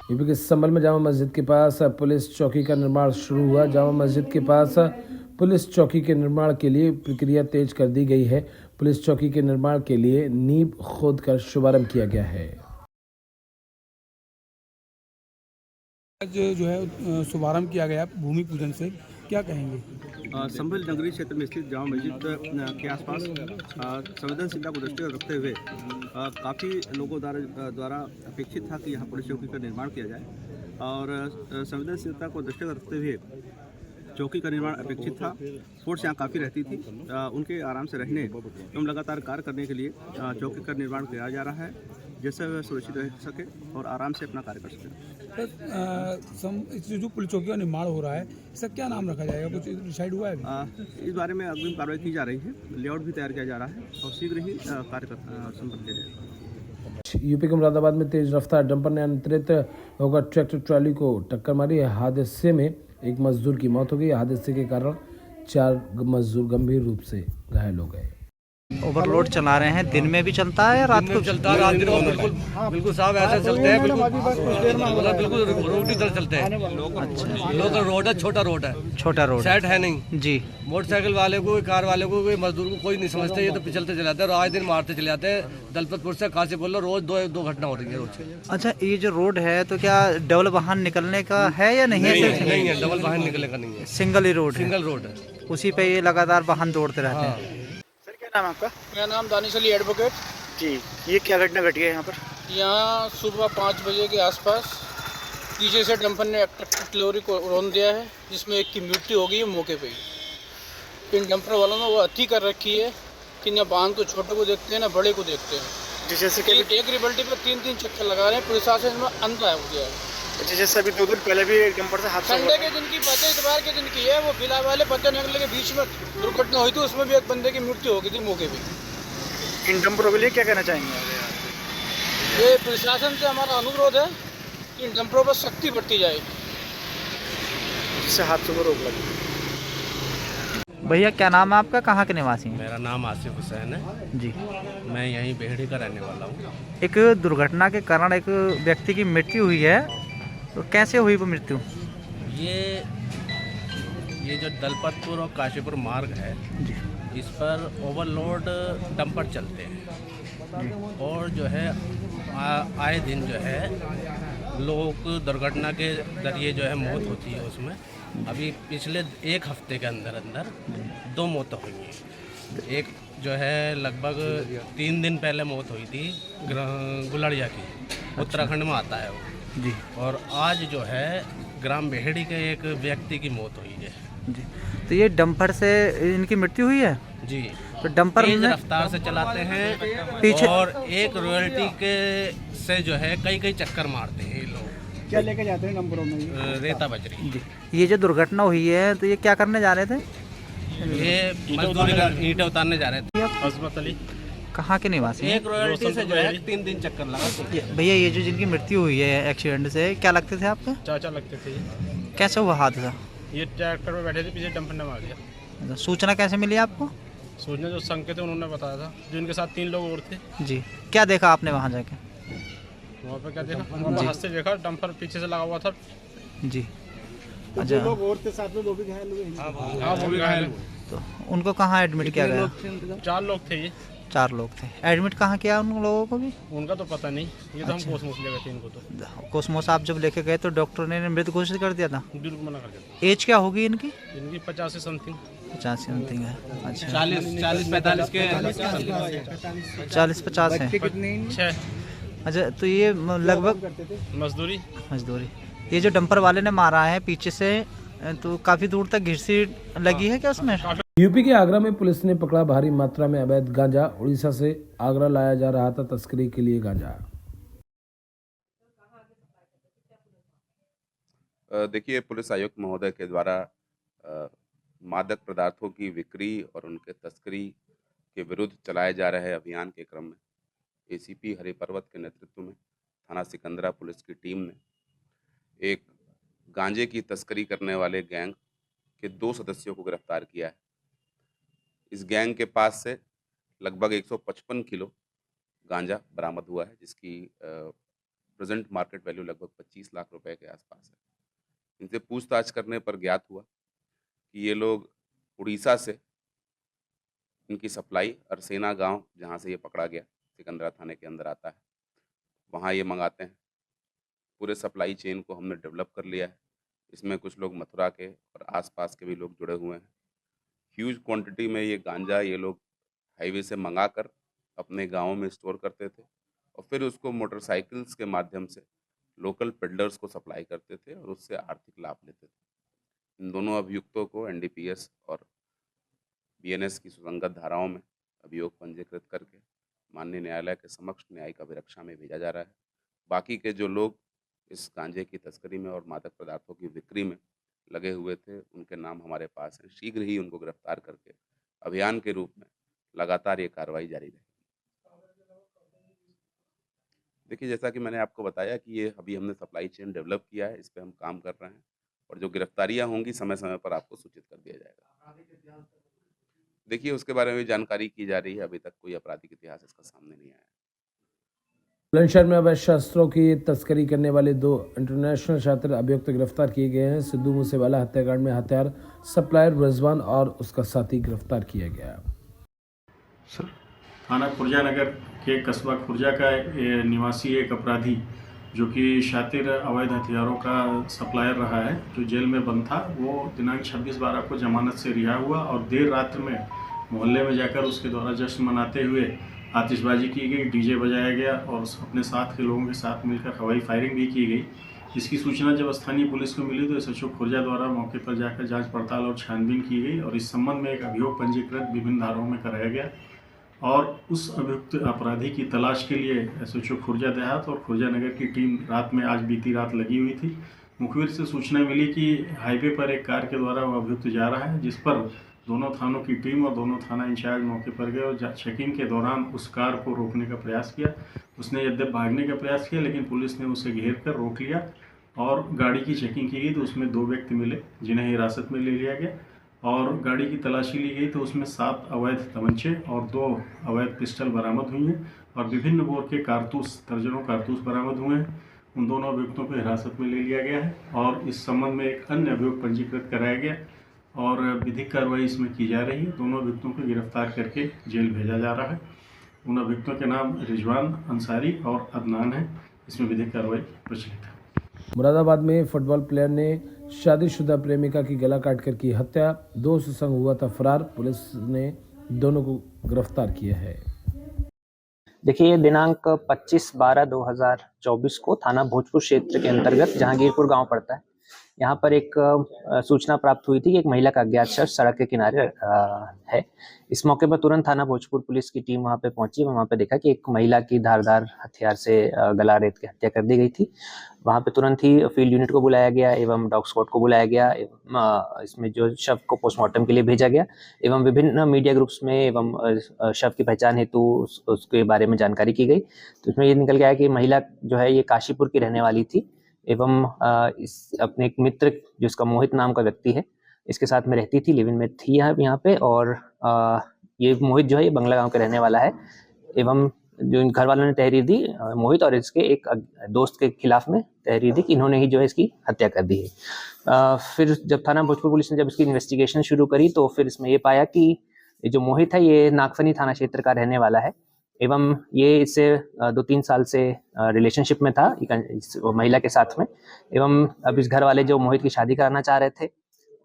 UP के संभल में जामा मस्जिद के पास पुलिस चौकी का निर्माण शुरू हुआ। जामा मस्जिद के पास पुलिस चौकी के निर्माण के लिए प्रक्रिया तेज कर दी गई है। पुलिस चौकी के निर्माण के लिए नींव खोदकर शुभारंभ किया गया है। आज जो है शुभारंभ किया गया भूमि पूजन से, क्या कहेंगे? संभल नगरी क्षेत्र में स्थित जामा मस्जिद के आसपास संवेदनशीलता को दृष्टिगत रखते हुए काफ़ी लोगों द्वारा अपेक्षित था कि यहाँ पुलिस चौकी का निर्माण किया जाए और संवेदनशीलता को दृष्टिगत रखते हुए चौकी का निर्माण अपेक्षित था। फोर्स यहाँ काफ़ी रहती थी, उनके आराम से रहने एवं लगातार कार्य करने के लिए चौकी का निर्माण किया जा रहा है, जिससे वे सुरक्षित रह सके और आराम से अपना कार्य कर सके। जो पुलिस चौकी का निर्माण हो रहा है, इसका क्या नाम रखा जाएगा, कुछ डिसाइड हुआ है? इस बारे में अग्रिम कार्रवाई की जा रही है, लेआउट भी तैयार किया जा रहा है और शीघ्र ही कार्य संपन्न किया जाएगा। यूपी के मुरादाबाद में तेज रफ्तार डंपर ने अनियंत्रित होकर ट्रैक्टर ट्रॉली को टक्कर मारी। हादसे में एक मजदूर की मौत हो गई। हादसे के कारण 4 मजदूर गंभीर रूप से घायल हो गए। ओवरलोड चला रहे हैं, दिन में भी चलता है, रात को चलता है, रात दिन को बिल्कुल बिल्कुल साहब ऐसे चलते हैं, बिल्कुल रोड की तरह चलते हैं। अच्छा, लोकल रोड है, छोटा रोड है, छोटा रोड सेट है नहीं जी। मोटरसाइकिल वाले को, कार वाले को, कोई मजदूर को कोई नहीं समझते, ये तो पिछलते चले जाते हैं और आज दिन मारते चले जाते हैं। दलपतपुर से काशीपुर रोज दो घटना हो रही है रोज। अच्छा, ये जो रोड है तो क्या डबल वाहन निकलने का है या नहीं है? नहीं है, डबल वाहन निकलने का नहीं है, सिंगल ही रोड है, सिंगल रोड है, उसी पे ये लगातार वाहन दौड़ते रहते हैं। नाम आपका? मेरा नाम दानिश अली एडवोकेट जी। ये क्या घटना घटी है यहाँ पर? यहाँ सुबह 5 बजे के आसपास पीछे से डंपर ने ट्रैक्टर लॉरी को रौंद दिया है, जिसमें एक की मृत्यु हो गई है मौके पे ही। इन डंपर वालों ने वो अति कर रखी है कि न बांध को छोटे को देखते हैं, न बड़े को देखते हैं। जैसे कि एक रिबल्टी पर 3 चक्कर लगा रहे हैं। प्रशासन में अंत आया हो गया है। जैसे अभी 2 दिन पहले भी एक डंपर से हादसा हुआ। संडे के दिन की बात है, इतवार के दिन की है। वो बिला वाले पत्थर निकलने के बीच में दुर्घटना हुई थी, उसमें भी एक बंदे की मृत्यु हो गई थी मौके पे। इन डंपरों के लिए क्या कहना चाहेंगे? ये प्रशासन से हमारा अनुरोध है कि इन डंपरों पर सख्ती बरती जाए, जिससे हादसों को रोक लगे। भैया क्या नाम है आपका, कहाँ के निवासी हैं? मेरा नाम आसिफ हुसैन है जी। मैं यहीं बेहड़ी का रहने वाला हूँ। एक दुर्घटना के कारण एक व्यक्ति की मृत्यु हुई है, तो कैसे हुई वो मृत्यु? ये जो दलपतपुर और काशीपुर मार्ग है जी इस पर ओवरलोड डंपर चलते हैं और जो है आए दिन जो है लोगों को दुर्घटना के जरिए जो है मौत होती है उसमें। अभी पिछले 1 हफ्ते के अंदर 2 मौतें हुई हैं। एक जो है लगभग 3 दिन पहले मौत हुई थी गुलड़िया की, उत्तराखंड में आता है वो जी। और आज जो है ग्राम बेहड़ी के एक व्यक्ति की मौत हुई है जी। तो ये डंपर से इनकी मृत्यु हुई है जी। तो डंपर तेज में रफ्तार से चलाते हैं पीछे और एक रॉयल्टी के से जो है कई चक्कर मारते हैं ये लोग। क्या लेके जाते हैं डंपरों में? रेता बजरी। जी। ये जो दुर्घटना हुई है तो ये क्या करने जा रहे थे? ये मजदूरी का ईंटें उतारने जा रहे थे। अजमत अली। कहाँ के निवासी हैं? एक रॉयल्टी से जो है 3 दिन चक्कर लगा। भैया ये जो जिनकी मृत्यु हुई है एक्सीडेंट से, क्या लगते थे आपके? चाचा लगते थे। कैसे हुआ हादसा? ये ट्रैक्टर में बैठे थे, पीछे डंपर ने मार दिया। सूचना कैसे मिली आपको? सोचने जो संग के थे उन्होंने बताया था, जो इनके साथ 3 लोग और थे। जी। क्या देखा आपने वहाँ जाके? वहाँ पे क्या देखा? वहाँ हाथ से देखा डंपर पीछे से लगा हुआ था। जी। अच्छा, लोग और थे साथ में, वो भी घायल हुए। हाँ, वो भी घायल हुए। तो उनको कहाँ एडमिट किया गया? 4 लोग थे ये। 4 लोग थे। एडमिट कहाँ किया उन लोगों को भी? उनका तो पता नहीं, ये तो अच्छा। हम कोसमोस ले गए थे इनको। तो कोसमोस आप जब लेके गए तो डॉक्टर ने मृत घोषित कर दिया था? बिल्कुल मना कर दिया। एज क्या होगी इनकी? इनकी 50 से समथिंग। 50 समथिंग है। अच्छा, 40-45 के 40-50 है। कितनी? 6 अच्छा, तो ये लगभग मजदूरी। मजदूरी। ये जो डंपर वाले ने मारा है पीछे से, तो काफी दूर तक घिरसी लगी है क्या उसमें? यूपी के आगरा में पुलिस ने पकड़ा भारी मात्रा में अवैध गांजा। उड़ीसा से आगरा लाया जा रहा था तस्करी के लिए गांजा। देखिए, पुलिस आयुक्त महोदय के द्वारा मादक पदार्थों की बिक्री और उनके तस्करी के विरुद्ध चलाए जा रहे अभियान के क्रम में एसीपी हरिपर्वत के नेतृत्व में थाना सिकंदरा पुलिस की टीम ने एक गांजे की तस्करी करने वाले गैंग के 2 सदस्यों को गिरफ्तार किया है। इस गैंग के पास से लगभग 155 किलो गांजा बरामद हुआ है, जिसकी प्रेजेंट मार्केट वैल्यू लगभग 25 लाख रुपए के आसपास है। इनसे पूछताछ करने पर ज्ञात हुआ कि ये लोग उड़ीसा से इनकी सप्लाई अरसेना गांव, जहां से ये पकड़ा गया, सिकंदरा थाने के अंदर आता है, वहां ये मंगाते हैं। पूरे सप्लाई चेन को हमने डेवलप कर लिया है। इसमें कुछ लोग मथुरा के और आसपास के भी लोग जुड़े हुए हैं। ह्यूज क्वांटिटी में ये गांजा ये लोग हाईवे से मंगाकर अपने गांवों में स्टोर करते थे और फिर उसको मोटरसाइकिल्स के माध्यम से लोकल पेडलर्स को सप्लाई करते थे और उससे आर्थिक लाभ लेते थे। इन दोनों अभियुक्तों को एनडीपीएस और बीएनएस की सुसंगत धाराओं में अभियोग पंजीकृत करके माननीय न्यायालय के समक्ष न्यायिक अभिरक्षा में भेजा जा रहा है। बाकी के जो लोग इस गांजे की तस्करी में और मादक पदार्थों की बिक्री में लगे हुए थे, उनके नाम हमारे पास हैं। शीघ्र ही उनको गिरफ्तार करके अभियान के रूप में लगातार ये कार्रवाई जारी रहेगी। देखिए, जैसा कि मैंने आपको बताया कि ये अभी हमने सप्लाई चेन डेवलप किया है, इस पर हम काम कर रहे हैं और जो गिरफ्तारियां होंगी समय समय पर आपको सूचित कर दिया जाएगा। देखिए, उसके बारे में भी जानकारी की जा रही है। अभी तक कोई आपराधिक इतिहास इसका सामने नहीं आया। बुलंदशहर में अवैध शस्त्रों की तस्करी करने वाले 2 इंटरनेशनल छात्र अभियुक्त गिरफ्तार किए गए हैं। सिद्धू मूसेवाला हत्याकांड में हथियार सप्लायर रिजवान और उसका साथी गिरफ्तार किया गया। सर, थाना खुर्जा नगर के कस्बा खुर्जा का निवासी एक अपराधी जो कि शातिर अवैध हथियारों का सप्लायर रहा है, जो जेल में बंद था, वो दिनांक 26/12 को जमानत से रिहा हुआ और देर रात में मोहल्ले में जाकर उसके द्वारा जश्न मनाते हुए आतिशबाजी की गई, डीजे बजाया गया और अपने साथ के लोगों के साथ मिलकर हवाई फायरिंग भी की गई। इसकी सूचना जब स्थानीय पुलिस को मिली तो एसएचओ खुर्जा द्वारा मौके पर जाकर जांच पड़ताल और छानबीन की गई और इस संबंध में एक अभियोग पंजीकृत विभिन्न धाराओं में कराया गया और उस अभियुक्त अपराधी की तलाश के लिए एसएचओ खुर्जा देहात और खुर्जा नगर की टीम बीती रात लगी हुई थी। मुखबिर से सूचना मिली कि हाईवे पर एक कार के द्वारा वो अभियुक्त जा रहा है, जिस पर दोनों थानों की टीम और दोनों थाना इंचार्ज मौके पर गए और चेकिंग के दौरान उस कार को रोकने का प्रयास किया। उसने यद्यप भागने का प्रयास किया, लेकिन पुलिस ने उसे घेर कर रोक लिया और गाड़ी की चेकिंग की गई तो उसमें 2 व्यक्ति मिले जिन्हें हिरासत में ले लिया गया और गाड़ी की तलाशी ली गई तो उसमें 7 अवैध तमंचे और 2 अवैध पिस्टल बरामद हुई हैं और विभिन्न बोर के कारतूस, दर्जनों कारतूस बरामद हुए हैं। उन दोनों अभियुक्तों को हिरासत में ले लिया गया है और इस संबंध में एक अन्य अभियोग पंजीकृत कराया गया और विधिक कार्रवाई इसमें की जा रही है। दोनों अभियुक्तों को गिरफ्तार करके जेल भेजा जा रहा है। उन अभियुक्तों के नाम रिजवान, अंसारी और अदनान है। इसमें विधिक कार्रवाई प्रचलित है। मुरादाबाद में फुटबॉल प्लेयर ने शादीशुदा प्रेमिका की गला काटकर की हत्या। दोस्त संग हुआ था फरार। पुलिस ने दोनों को गिरफ्तार किया है। देखिए, दिनांक 25/12/2024 को थाना भोजपुर क्षेत्र के अंतर्गत जहांगीरपुर गांव पड़ता है, यहाँ पर एक सूचना प्राप्त हुई थी कि एक महिला का अज्ञात शख्स सड़क के किनारे है। इस मौके पर तुरंत थाना भोजपुर पुलिस की टीम वहाँ पे पहुंची। वहाँ पे देखा कि एक महिला की धारदार हथियार से गला रेत के हत्या कर दी गई थी। वहाँ पे तुरंत ही फील्ड यूनिट को बुलाया गया एवं डॉग स्क्वाड को बुलाया गया एवं इसमें जो शव को पोस्टमार्टम के लिए भेजा गया एवं विभिन्न मीडिया ग्रुप्स में एवं शव की पहचान हेतु उसके बारे में जानकारी की गई। तो इसमें ये निकल गया कि महिला जो है ये काशीपुर की रहने वाली थी एवं इस अपने एक मित्र जिसका मोहित नाम का व्यक्ति है, इसके साथ में रहती थी, लिव इन में थी यहाँ पे। और ये मोहित जो है ये बंगला गांव के रहने वाला है एवं जो इन घर वालों ने तहरीर दी मोहित और इसके एक दोस्त के खिलाफ में तहरीर दी कि इन्होंने ही जो है इसकी हत्या कर दी है। फिर जब थाना भोजपुर पुलिस ने जब इसकी इन्वेस्टिगेशन शुरू करी तो फिर इसमें ये पाया कि ये जो मोहित है ये नागफनी थाना क्षेत्र का रहने वाला है एवं ये इससे 2-3 साल से रिलेशनशिप में था इस महिला के साथ में एवं अब इस घर वाले जो मोहित की शादी कराना चाह रहे थे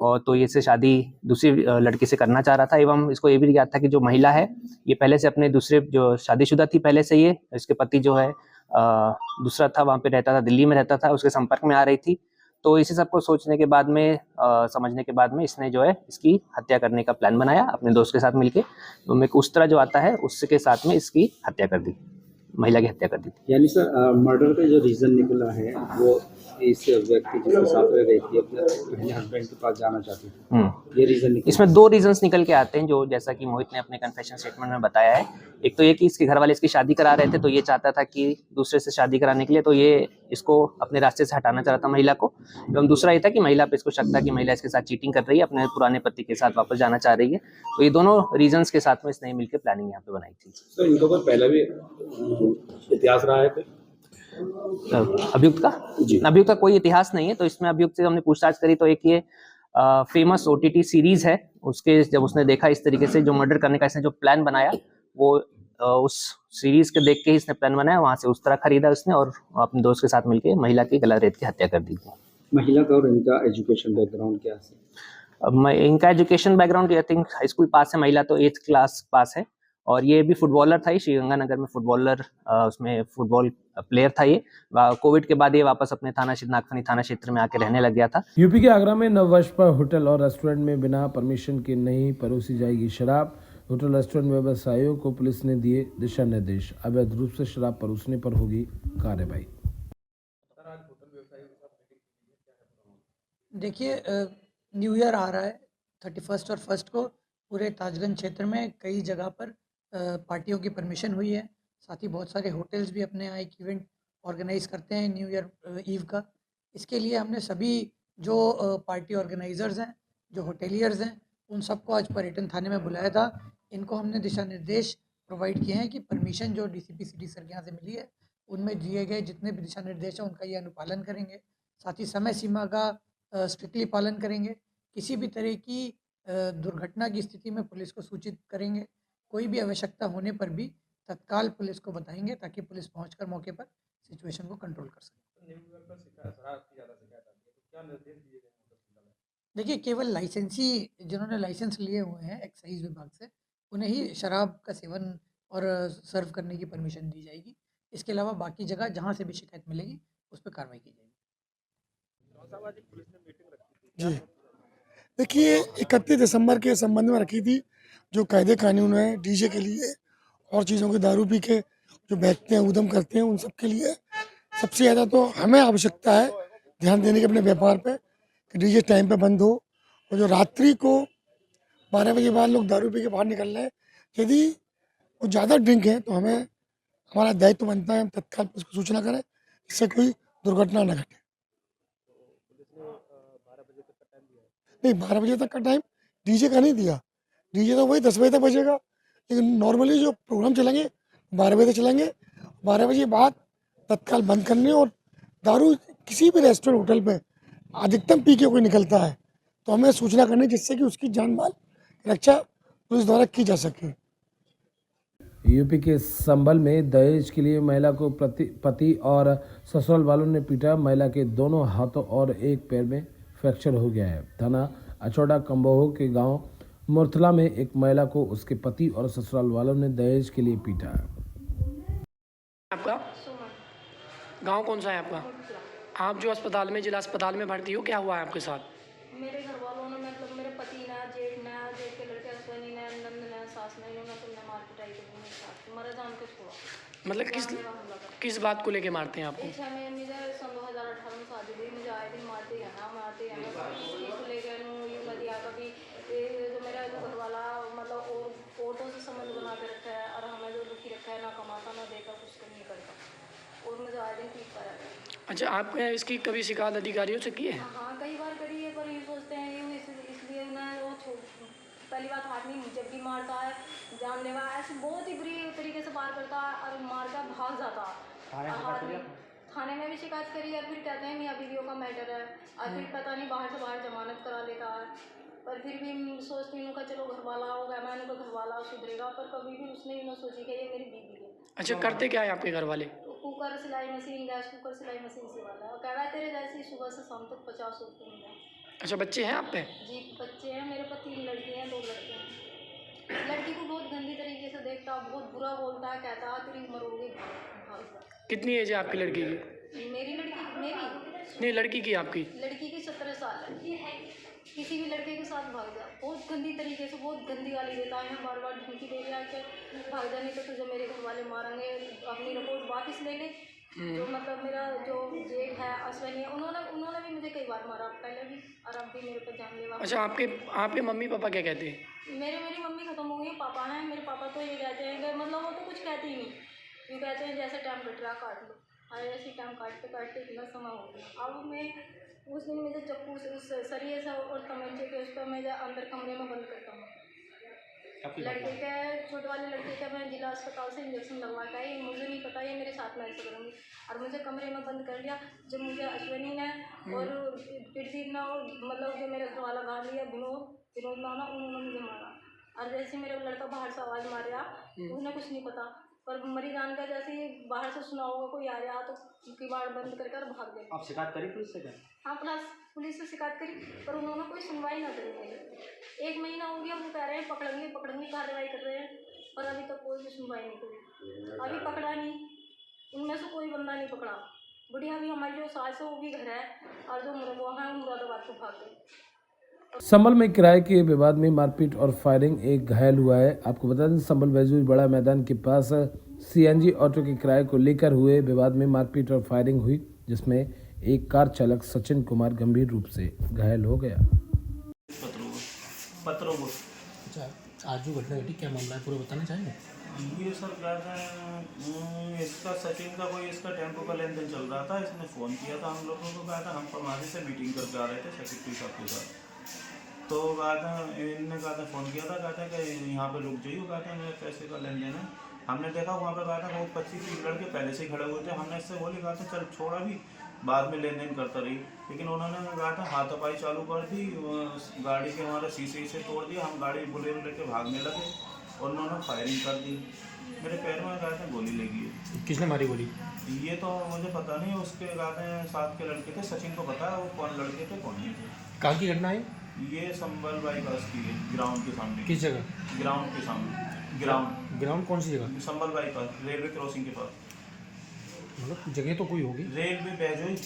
और तो ये से शादी दूसरी लड़की से करना चाह रहा था एवं इसको ये भी याद था कि जो महिला है ये पहले से अपने दूसरे जो शादीशुदा थी पहले से, ये इसके पति जो है दूसरा था, वहाँ पे रहता था, दिल्ली में रहता था, उसके संपर्क में आ रही थी। तो इसी सबको सोचने के बाद में समझने के बाद में इसने जो है इसकी हत्या करने का प्लान बनाया अपने दोस्त के साथ मिलके। तो एक उस तरह जो आता है उसके साथ में इसकी हत्या कर दी, महिला की हत्या कर दी थी। यानी सर मर्डर का जो रीजन निकला है वो इस व्यक्ति जिसके साथ रह रही थी अपने पहले हस्बैंड के पास जाना चाहती थी, ये रीजन निकला। इसमें 2 रीजंस निकल के आते हैं जो जैसा कि मोहित ने अपने कन्फेशन स्टेटमेंट में बताया है। एक तो ये कि इसके घर वाले इसकी शादी करा रहे थे तो ये चाहता था कि दूसरे से शादी कराने के लिए तो ये इसको अपने रास्ते से हटाना चाह रहा था महिला को एवं दूसरा ये था कि महिला पे इसको शक था कि महिला इसके साथ चीटिंग कर रही है, अपने पुराने पति के साथ वापस जाना चाह रही है। तो ये दोनों रीजंस के साथ में इसने मिलकर प्लानिंग यहाँ पे बनाई थी। सर इनका कोई पहले भी इतिहास रहा है? अभियुक्त का कोई इतिहास नहीं है, तो इसमें अभियुक्त से हमने पूछताछ करी तो एक ये फेमस OTT सीरीज है, उसके जब उसने देखा इस तरीके से जो मर्डर करने का इसने जो प्लान बनाया वो उस सीरीज के देख के ही इसने प्लान बनाया, वहां से उस तरह खरीदा उसने और अपने दोस्त के साथ मिलकर महिला की गला रेत के हत्या कर दी थी। महिला का और इनका एजुकेशन बैकग्राउंड क्या है? इनका education background I think high school pass है, महिला तो 8th क्लास पास है, और ये भी फुटबॉलर था, श्रीगंगानगर में फुटबॉलर, उसमें फुटबॉल प्लेयर था। ये कोविड के बाद ये वापस अपने नागफनी थाना क्षेत्र में आके रहने लग गया था। यूपी के आगरा में नववर्ष पर होटल और रेस्टोरेंट में बिना परमिशन के नहीं परोसी जाएगी शराब। होटल रेस्टोरेंट व्यवसायियों को पुलिस ने दिए दिशा निर्देश, अवैध रूप से शराब परोसने पर होगी कार्रवाई। देखिए, न्यू ईयर आ रहा है 31 और 1 को पूरे ताजगंज क्षेत्र में कई जगह पर पार्टियों की परमिशन हुई है। साथ ही बहुत सारे होटल्स भी अपने यहाँ एक इवेंट ऑर्गेनाइज करते हैं न्यू ईयर ईव का। इसके लिए हमने सभी जो पार्टी ऑर्गेनाइजर्स हैं, जो होटेलियर्स हैं, उन सबको आज पर्यटन थाने में बुलाया था। इनको हमने दिशा निर्देश प्रोवाइड किए हैं कि परमिशन जो DCP सिटी सर के यहाँ से मिली है उनमें दिए गए जितने भी दिशा निर्देश हैं उनका ये अनुपालन करेंगे। साथ ही समय सीमा का स्ट्रिक्टली पालन करेंगे। किसी भी तरह की दुर्घटना की स्थिति में पुलिस को सूचित करेंगे। कोई भी आवश्यकता होने पर भी तत्काल पुलिस को बताएंगे ताकि पुलिस पहुंचकर मौके पर सिचुएशन को कंट्रोल कर सके। देखिए, केवल लाइसेंसी जिन्होंने लाइसेंस लिए हुए हैं एक्साइज विभाग से उन्हें ही शराब का सेवन और सर्व करने की परमिशन दी जाएगी। इसके अलावा बाकी जगह जहां से भी शिकायत मिलेगी उस पर कार्रवाई की जाएगी। जी देखिए, 31 दिसंबर के संबंध में रखी थी जो कायदे कानून है डीजे के लिए और चीज़ों के दारू पी के जो बैठते हैं उद्यम करते हैं उन सब के लिए सबसे ज़्यादा तो हमें आवश्यकता है ध्यान देने के अपने व्यापार पे कि डीजे टाइम पे बंद हो। और जो रात्रि को 12 बजे बाद लोग दारू पी के बाहर निकल रहे हैं, यदि वो ज़्यादा ड्रिंक है तो हमें हमारा दायित्व बनता है हम तत्काल उसको सूचना करें जिससे कोई दुर्घटना न घटे। नहीं, 12 बजे तक का टाइम डीजे का नहीं दिया। डीजे तो वही 10 बजे तक बजेगा, लेकिन नॉर्मली जो प्रोग्राम चलेंगे 12 बजे तक चलेंगे। 12 बजे बाद तत्काल बंद करने। और दारू किसी भी रेस्टोरेंट होटल पे अधिकतम पी के कोई निकलता है तो हमें सूचना करनी जिससे कि उसकी जान माल रक्षा पुलिस द्वारा की जा सके। यूपी के संभल में दहेज के लिए महिला को पति और ससुराल वालों ने पीटा। महिला के दोनों हाथों और एक पैर में फ्रैक्चर हो गया है। थाना अचौड़ा कंबोह के गांव मुरथला में एक महिला को उसके पति और ससुराल वालों ने दहेज के लिए पीटा। आपका गांव कौन सा है आपका? आप जो अस्पताल में जिला अस्पताल में भर्ती हो, क्या हुआ है आपके साथ? मेरे घर वालों ने मतलब मेरे पति ने जेठ के लड़के अश्विनी ने नंद ने सास ने इन्होंने तुमने मार पिटाई की मेरे साथ मरा जान के छोड़ा। मतलब किस बात को लेके मारते हैं आपको? अच्छा, मैं मुझे सन 2018 में शादी हुई, मुझे आए दिन मारते हैं इसको लेकर यूँ नदी आकर भी जो मेरा जो घर वाला मतलब और औरतों से संबंध बना के रखा है और हमें जो दुखी रखा है, ना कमाता ना देकर कुछ नहीं करता और मुझे आए दिन पीटता रहता है। अच्छा, आपने इसकी कभी शिकायत अधिकारियों से की है? हाँ, कई बार करी है, पर ये सोचते हैं ये इसलिए उन्हें वो पहली बात आदमी जब भी मारता है जानलेवा ऐसे बहुत ही बुरी तरीके से मार करता है और मार कर भाग जाता है। थाने में भी शिकायत करी है, फिर कहते हैं मियाँ बीवियों का मैटर है और फिर पता नहीं बाहर से बाहर जमानत करा लेता है। पर फिर भी सोचती हूँ कि चलो घर वाला होगा, मैं उनका घर वाला सुधरेगा, पर कभी भी उसने भी ना सोची कि ये मेरी बीवी है। अच्छा, करते क्या है आपके घर वाले? कुकर सिलाई मशीन, गैस कुकर सिलाई मशीन से वाला है और कह रहा है तेरे जैसी सुबह से शाम तक 50 रुपये मिला। अच्छा, बच्चे हैं आप पे? जी, बच्चे हैं मेरे पास, 3 लड़की हैं 2 लड़के हैं। लड़की को बहुत गंदी तरीके से देखता, बहुत बुरा बोलता है, कहता है तेरी उम्र होगी। कितनी एज है आपकी लड़की की? मेरी लड़की मेरी नहीं, लड़की की आपकी? लड़की की 17 साल है। किसी भी लड़के के साथ भाग जा, बहुत गंदी तरीके से बहुत गंदी गाली देता है, बार बार धमकी दे रहा है कि भाग जा नहीं तो तुझे मेरे घर वाले मारेंगे, अपनी रिपोर्ट वापस ले ले। जो मतलब मेरा जो जेठ है अश्विनी, उन्होंने भी मुझे कई बार मारा पहले भी और अब भी मेरे पे जानलेवा। अच्छा, आपके मम्मी पापा क्या कहते हैं? मेरी मम्मी खत्म हो गई, पापा हैं। मेरे पापा तो ये कहते हैं कि मतलब वो तो कुछ कहते ही नहीं, ये कहते हैं जैसे टाइम कट रहा काट लो। और ऐसे टाइम काटते काटते इतना समय हो गया। अब मैं उस दिन मुझे चप्पू से उस सरिये से और तमंचे के उस पर मैं अंदर कमरे में बंद करता हूँ। लड़के के, छोटे वाले लड़के का मैं जिला अस्पताल से इंजेक्शन लगवा के आई, मुझे नहीं पता ये मेरे साथ में ऐसा करूँगी, और मुझे कमरे में बंद कर लिया। जब मुझे अश्विनी ने और प्रदीप ने और मतलब जो मेरे घर वाला गाँव लिया विनोद नाना, उन्होंने मुझे मारा। और जैसे मेरा लड़का बाहर से आवाज़ मार रहा, उन्हें कुछ नहीं पता, पर मरी जान का जैसे ही बाहर से सुना होगा कोई आ रहा तो किवाड़ बंद कर भाग गए। आप शिकायत करी पुलिस से क्या? हाँ, पुलिस से शिकायत करी, पर उन्होंने कोई सुनवाई ना करी मेरी। 1 महीना हो गया, वो कह रहे हैं पकड़ेंगे कार्रवाई कर रहे हैं, पर अभी तक कोई भी सुनवाई नहीं करी। अभी पकड़ा नहीं, उनमें से कोई बंदा नहीं पकड़ा। बुढ़िया भी हमारी जो सास है वो भी घर है, और जो मुरगुआ है मुरादाबाद को भाग गई। संभल में किराए के विवाद में मारपीट और फायरिंग, एक घायल हुआ है। आपको बता दें, संभल बैजूर बड़ा मैदान के पास सीएनजी ऑटो के किराए को लेकर हुए विवाद में मारपीट और फायरिंग हुई, जिसमें एक कार चालक सचिन कुमार गंभीर रूप से घायल हो गया। अच्छा, आज जो घटना घटी, क्या मामला है, पूरा बताना चाहेंगे? ये सर कहते हैं इसका सचिन का कोई इसका टेम्पो का लेन देन चल रहा था। इसने फ़ोन किया था हम लोगों को, कहा था हम परमानी से मीटिंग करके आ रहे थे सेक्रेटरी साहब के साथ। तो कहा था इनने कहा था फ़ोन किया था, कहा था कि यहाँ पे रुक जाइए, कहा था मेरे पैसे का लेन देन है। हमने देखा वहाँ पे, कहा था वो 25-30 लड़के पहले से ही खड़े हुए थे। हमने इससे बोले, कहा था चल छोड़ा भी, बाद में लेन देन करता रही, लेकिन उन्होंने कहा था हाथापाई चालू कर दी, गाड़ी के हमारे शीशे से तोड़ दिया। हम गाड़ी बोलेरो लेके भागने लगे और उन्होंने फायरिंग कर दी। मेरे पैर में कहा था गोली लगी है। किसने मारी गोली? ये तो मुझे पता नहीं, उसके कहते हैं साथ के लड़के थे, सचिन को पता है वो कौन लड़के थे कौन नहीं थे। कहाँ की घटना है ये? संभल बाईपास की है, ग्राउंड के सामने। किस जगह? ग्राउंड के सामने। ग्राउंड कौन सी जगह? संभल बाईपास, रेलवे क्रॉसिंग के पास। मतलब जगह तो कोई होगी? रेलवे बैजोई।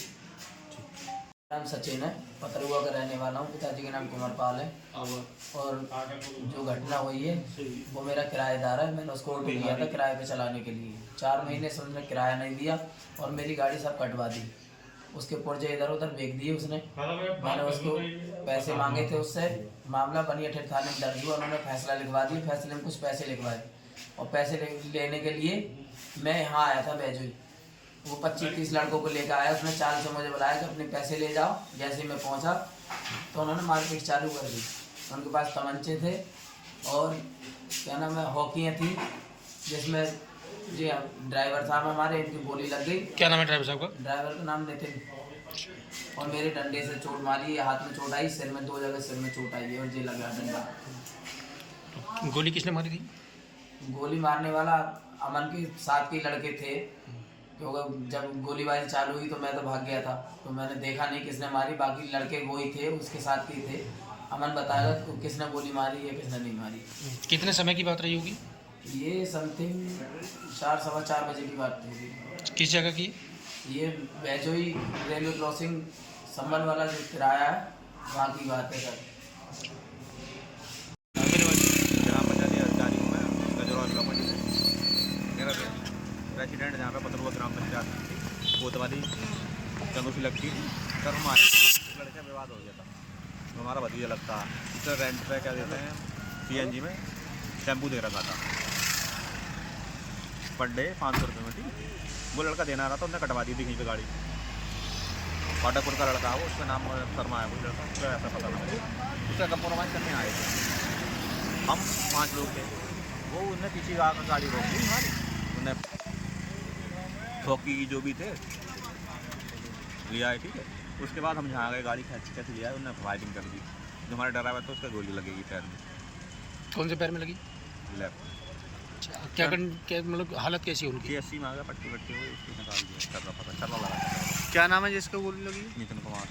नाम सचिन है, पतरुआ का रहने वाला हूँ। पिताजी के नाम कुमार पाल है। और जो घटना हुई है वो मेरा किराएदार है। मैंने उसको ऑटो दिया था किराए पे चलाने के लिए। 4 महीने से उसने किराया नहीं दिया और मेरी गाड़ी सब कटवा दी। उसके पुर्जे इधर उधर बेच दिए उसने। मैंने उसको पैसे मांगे थे उससे। मामला बनिया ठेठ थाने में दर्ज हुआ। उन्होंने फैसला लिखवा दिया। फैसले में कुछ पैसे लिखवाए और पैसे लेने के लिए मैं यहाँ आया था बैजूई। वो 25-30 लड़कों को लेकर आया। उसने चाल से मुझे बुलाया कि अपने पैसे ले जाओ। जैसे ही मैं पहुँचा तो उन्होंने मारपीट चालू कर दी। उनके पास तमंचे थे और क्या नाम है हॉकियाँ थी, जिसमें जी ड्राइवर साहब हमारे, इनकी गोली लग गई। क्या नाम है ड्राइवर साहब का? ड्राइवर का नाम नितिन। और मेरे डंडे से चोट मारी है, हाथ में चोट आई, सिर में 2 जगह सिर में चोट आई है और जी लगा डंडा। गोली किसने मारी थी? गोली मारने वाला अमन के साथ के लड़के थे, क्योंकि जब गोलीबारी चालू हुई तो मैं तो भाग गया था, तो मैंने देखा नहीं किसने मारी। बाकी लड़के वो ही थे, उसके साथ ही थे। अमन बताएगा तो किसने गोली मारी है किसने नहीं मारी। कितने समय की बात रही होगी? ये समथिंग 4-4:15 बजे की बात होगी। किस जगह की? ये बैजोई रेलवे क्रॉसिंग संबल वाला जो किराया है वहाँ की बात है सर। रेसिडेंट जहाँ पे पतरुआ ग्राम पंचायत कोतवाली चंदूसी लगती सर, हमारे लड़के विवाद हो गया था। तो हमारा भतीजा लगता इसे रेंट पे क्या देते हैं सीएनजी में टेम्पू दे रखा था पर डे 500 रुपये में। ठीक, वो लड़का देना रहा था, उसने कटवा दी थी कहीं पे गाड़ी। फाटापुर का लड़का है वो, उसका नाम शर्मा है वो लड़का, उसका ऐसा पता नहीं। उसका कंप्रोमाइज़ करने आए थे हम 5 लोग थे। वो उनने पीछे आकर गाड़ी रोक दी हमारी। उन्हें ठोकी जो भी थे लिया है। ठीक है, उसके बाद हम जहाँ गए गाड़ी खींच लिया, उन्होंने फायरिंग कर दी। जो हमारा ड्राइवर था उसका गोली लगेगी पैर में। कौन से पैर में लगी? लेफ्ट। क्या मतलब हालत कैसी है उनकी? CSC में आ गया, पट्टी हुई, उसको निकाल दिया। चल रहा लगा। क्या नाम है जिसको गोली लगी? नितिन कुमार।